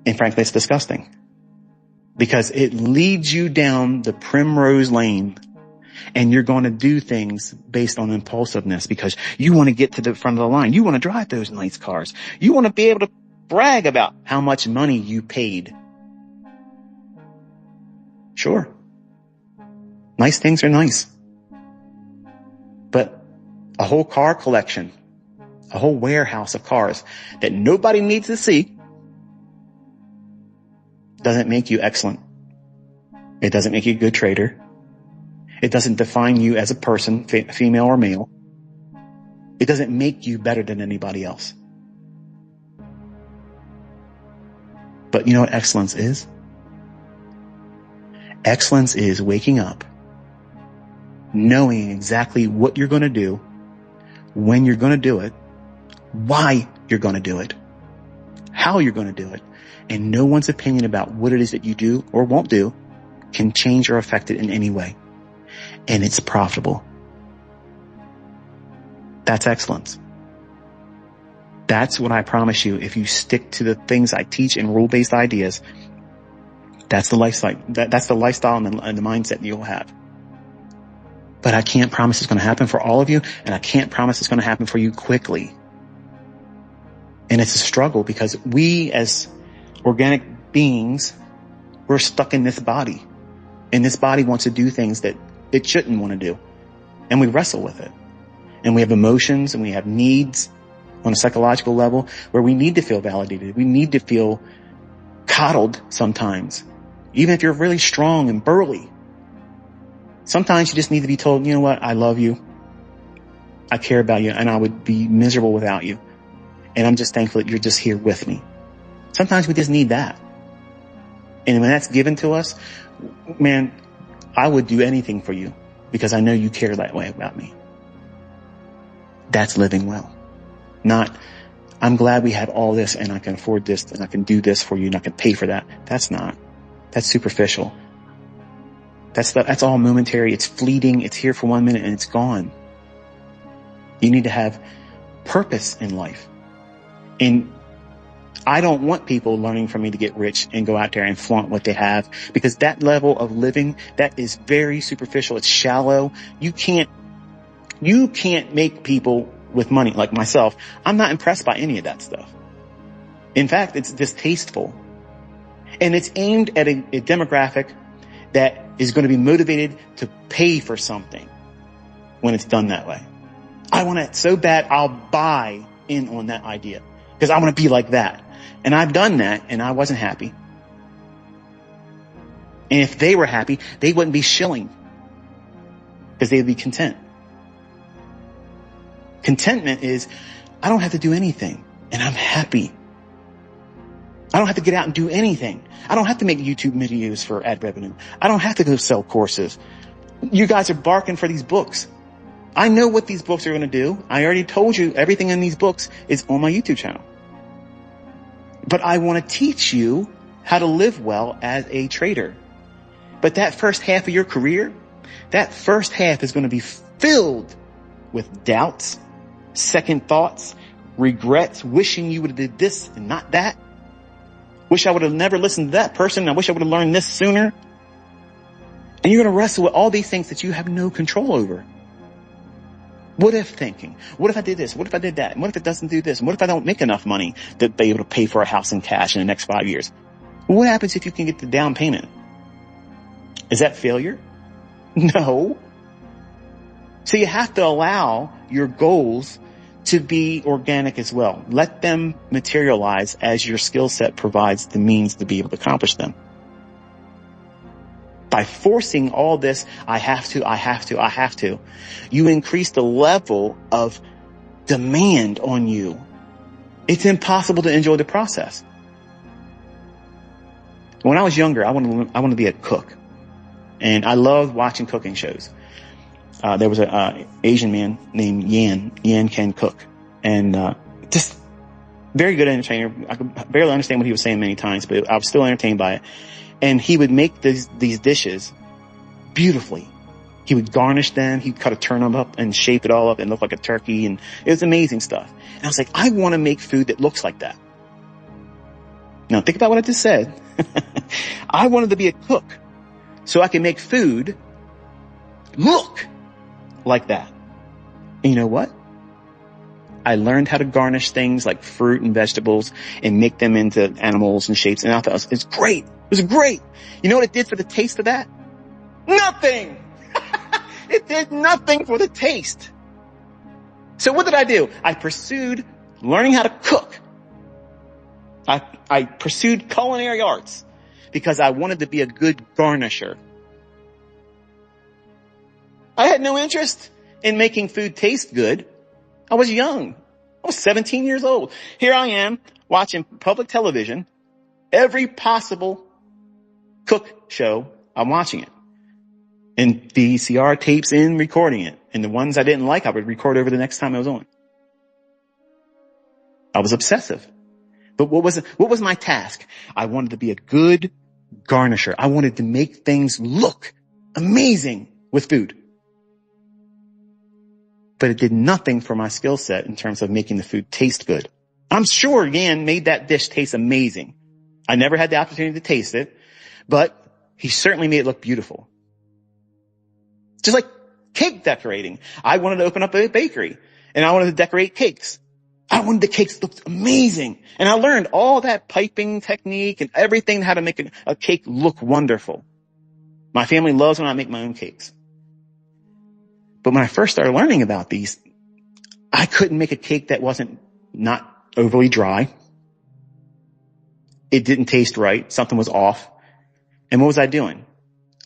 And frankly, it's disgusting because it leads you down the primrose lane, and you're going to do things based on impulsiveness because you want to get to the front of the line. You want to drive those nice cars. You want to be able to brag about how much money you paid. Sure. Nice things are nice. But a whole car collection, a whole warehouse of cars that nobody needs to see, doesn't make you excellent. It doesn't make you a good trader. It doesn't define you as a person, female or male. It doesn't make you better than anybody else. But you know what excellence is? Excellence is waking up, knowing exactly what you're going to do, when you're going to do it, why you're going to do it, how you're going to do it, and no one's opinion about what it is that you do or won't do can change or affect it in any way. And it's profitable. That's excellence. That's what I promise you. If you stick to the things I teach in rule-based ideas, that's the lifestyle. That's the lifestyle and the mindset that you'll have. But I can't promise it's going to happen for all of you, and I can't promise it's going to happen for you quickly. And it's a struggle because we as organic beings, we're stuck in this body. And this body wants to do things that it shouldn't want to do. And we wrestle with it. And we have emotions and we have needs on a psychological level where we need to feel validated. We need to feel coddled sometimes. Even if you're really strong and burly. Sometimes you just need to be told, you know what? I love you. I care about you, and I would be miserable without you. And I'm just thankful that you're just here with me. Sometimes we just need that. And when that's given to us, man, I would do anything for you because I know you care that way about me. That's living well. Not, I'm glad we have all this and I can afford this and I can do this for you and I can pay for that. That's not. That's superficial. That's all momentary. It's fleeting. It's here for 1 minute and it's gone. You need to have purpose in life. And I don't want people learning from me to get rich and go out there and flaunt what they have, because that level of living, that is very superficial. It's shallow. You can't make people with money like myself. I'm not impressed by any of that stuff. In fact, it's distasteful. And it's aimed at a demographic that is going to be motivated to pay for something when it's done that way. I want it so bad, I'll buy in on that idea because I want to be like that. And I've done that and I wasn't happy. And if they were happy, they wouldn't be shilling because they would be content. Contentment is, I don't have to do anything and I'm happy. I don't have to get out and do anything. I don't have to make YouTube videos for ad revenue. I don't have to go sell courses. You guys are barking for these books. I know what these books are going to do. I already told you everything in these books is on my YouTube channel. But I want to teach you how to live well as a trader. But that first half of your career, that first half is going to be filled with doubts, second thoughts, regrets, wishing you would have did this and not that. Wish I would have never listened to that person. I wish I would have learned this sooner. And you're going to wrestle with all these things that you have no control over. What if thinking? What if I did this? What if I did that? And what if it doesn't do this? And what if I don't make enough money to be able to pay for a house in cash in the next 5 years? What happens if you can get the down payment? Is that failure? No. So you have to allow your goals to be organic as well. Let them materialize as your skill set provides the means to be able to accomplish them. By forcing all this, I have to, you increase the level of demand on you. It's impossible to enjoy the process. When I was younger, I wanted to be a cook. And I loved watching cooking shows. There was an Asian man named Yan can cook. And just very good entertainer. I could barely understand what he was saying many times, but I was still entertained by it. And he would make these dishes beautifully. He would garnish them. He'd cut a turnip up and shape it all up and look like a turkey. And it was amazing stuff. And I was like, I want to make food that looks like that. Now think about what I just said. I wanted to be a cook so I can make food look like that. And you know what? I learned how to garnish things like fruit and vegetables and make them into animals and shapes. And I thought it's great. It was great. You know what it did for the taste of that? Nothing. It did nothing for the taste. So what did I do? I pursued learning how to cook. I pursued culinary arts because I wanted to be a good garnisher. I had no interest in making food taste good. I was young. I was 17 years old. Here I am watching public television. Every possible cook show, I'm watching it. And VCR tapes in, recording it. And the ones I didn't like, I would record over the next time I was on. I was obsessive. But what was my task? I wanted to be a good garnisher. I wanted to make things look amazing with food. But it did nothing for my skill set in terms of making the food taste good. I'm sure Yan made that dish taste amazing. I never had the opportunity to taste it, but he certainly made it look beautiful. Just like cake decorating. I wanted to open up a bakery and I wanted to decorate cakes. I wanted the cakes to look amazing. And I learned all that piping technique and everything, how to make a cake look wonderful. My family loves when I make my own cakes. But when I first started learning about these, I couldn't make a cake that wasn't not overly dry. It didn't taste right. Something was off. And what was I doing?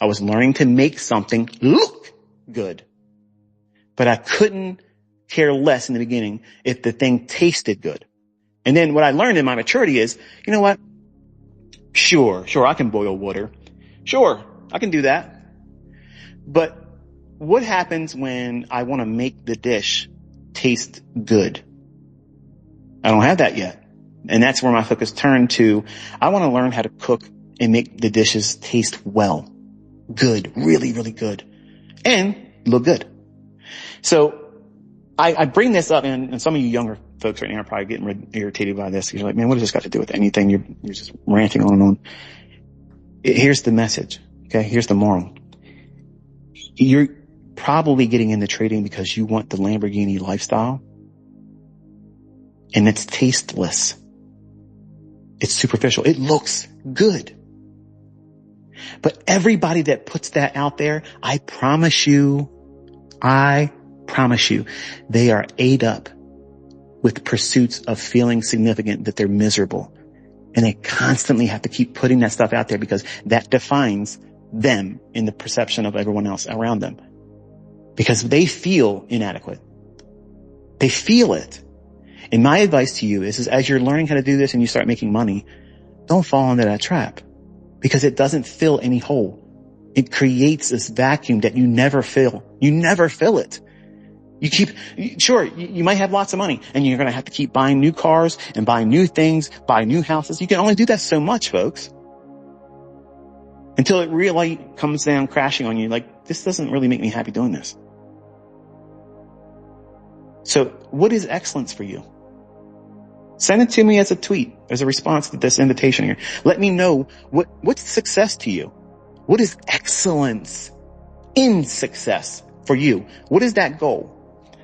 I was learning to make something look good. But I couldn't care less in the beginning if the thing tasted good. And then what I learned in my maturity is, you know what? Sure, I can boil water. Sure, I can do that. But what happens when I want to make the dish taste good? I don't have that yet. And that's where my focus turned to. I want to learn how to cook and make the dishes taste well. Good. Really, really good. And look good. So I bring this up, and some of you younger folks right now are probably getting irritated by this. You're like, man, what does this got to do with anything? You're just ranting on and on. Here's the message. Okay. Here's the moral. You're probably getting into trading because you want the Lamborghini lifestyle, and it's tasteless. It's superficial. It looks good. But everybody that puts that out there, I promise you, they are ate up with pursuits of feeling significant, that they're miserable. And they constantly have to keep putting that stuff out there because that defines them in the perception of everyone else around them. Because they feel inadequate. They feel it. And my advice to you is as you're learning how to do this and you start making money, don't fall into that trap, because it doesn't fill any hole. It creates this vacuum that you never fill. You never fill it. You might have lots of money and you're going to have to keep buying new cars and buying new things, buy new houses. You can only do that so much, folks, until it really comes down crashing on you. Like, this doesn't really make me happy doing this. So what is excellence for you? Send it to me as a tweet, as a response to this invitation here. Let me know what's success to you. What is excellence in success for you? What is that goal?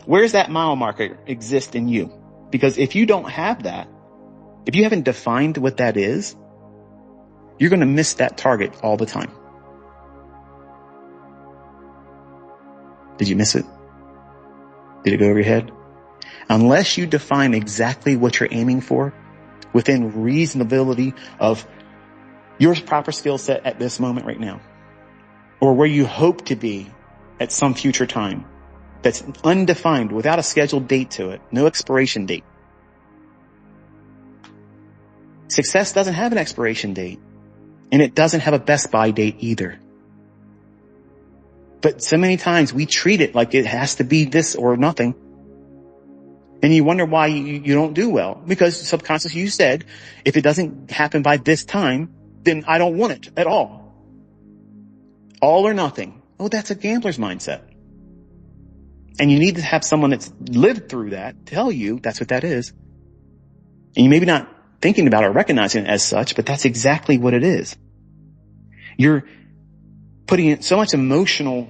Where's that mile marker exist in you? Because if you don't have that, if you haven't defined what that is, you're going to miss that target all the time. Did you miss it? Did it go over your head? Unless you define exactly what you're aiming for within reasonability of your proper skill set at this moment right now, or where you hope to be at some future time that's undefined, without a scheduled date to it, no expiration date. Success doesn't have an expiration date, and it doesn't have a best by date either. But so many times we treat it like it has to be this or nothing. And you wonder why you don't do well. Because subconsciously you said, if it doesn't happen by this time, then I don't want it at all. All or nothing. Oh, that's a gambler's mindset. And you need to have someone that's lived through that tell you that's what that is. And you maybe not thinking about it or recognizing it as such, but that's exactly what it is. You're putting in so much emotional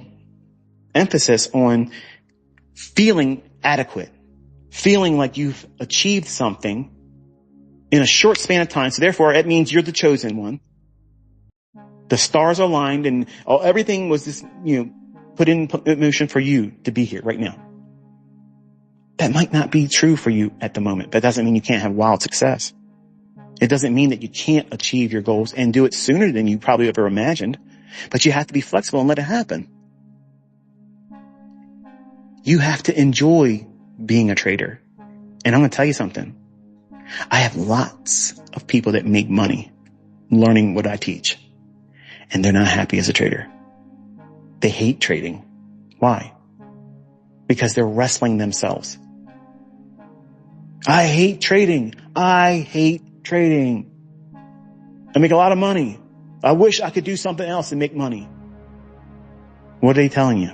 emphasis on feeling adequate, feeling like you've achieved something in a short span of time. So therefore, it means you're the chosen one. The stars are aligned and everything was just, put in motion for you to be here right now. That might not be true for you at the moment. That doesn't mean you can't have wild success. It doesn't mean that you can't achieve your goals and do it sooner than you probably ever imagined, but you have to be flexible and let it happen. You have to enjoy being a trader. And I'm going to tell you something. I have lots of people that make money learning what I teach, and they're not happy as a trader. They hate trading. Why? Because they're wrestling themselves. I hate trading. I hate trading. I make a lot of money. I wish I could do something else and make money. What are they telling you?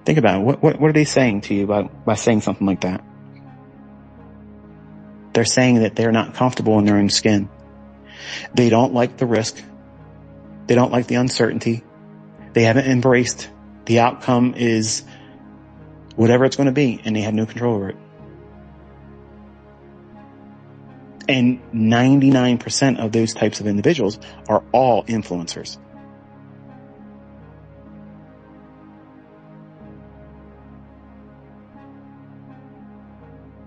Think about it. What are they saying to you by saying something like that? They're saying that they're not comfortable in their own skin. They don't like the risk. They don't like the uncertainty. They haven't embraced the outcome is whatever it's going to be, and they have no control over it. And 99% of those types of individuals are all influencers.